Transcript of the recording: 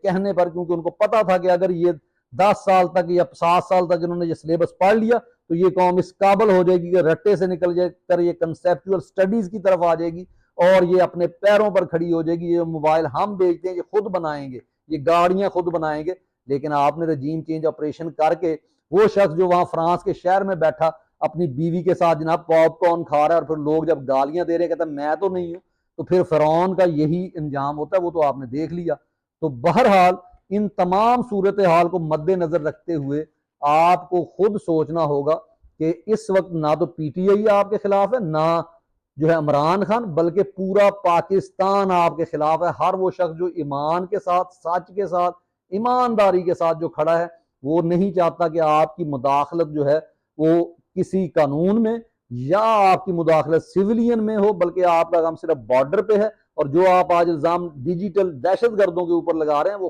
कहने पर, क्योंकि उनको पता था कि अगर ये 10 साल तक या 7 साल तक इन्होंने ये सिलेबस पढ़ लिया तो ये कौम इस काबिल हो जाएगी कि रट्टे से निकल जाकर ये कंसेप्चुअल स्टडीज की तरफ आ जाएगी और ये अपने पैरों पर खड़ी हो जाएगी। ये मोबाइल हम बेचते हैं ये खुद बनाएंगे, ये गाड़ियां खुद बनाएंगे। लेकिन आपने रजीम चेंज ऑपरेशन करके वो शख्स जो वहां फ्रांस के शहर में बैठा अपनी बीवी के साथ जनाब पॉपकॉर्न खा रहा है और फिर लोग जब गालियां दे रहे हैं कहता है मैं तो नहीं हूं, तो फिर फिरौन का यही अंजाम होता है, वो तो आपने देख लिया। तो बहरहाल इन तमाम सूरत हाल को मद्देनजर रखते हुए आपको खुद सोचना होगा कि इस वक्त ना तो पीटीआई आपके खिलाफ है, ना जो है इमरान खान, बल्कि पूरा पाकिस्तान आपके खिलाफ है। हर वो शख्स जो ईमान के साथ, सच के साथ, ईमानदारी के साथ जो खड़ा है वो नहीं चाहता कि आपकी मुदाखलत जो है वो किसी कानून में या आपकी मुदाखलत सिविलियन में हो, बल्कि आपका काम सिर्फ बॉर्डर पे है। और जो आप आज इल्जाम डिजिटल दहशत गर्दों के ऊपर लगा रहे हैं वो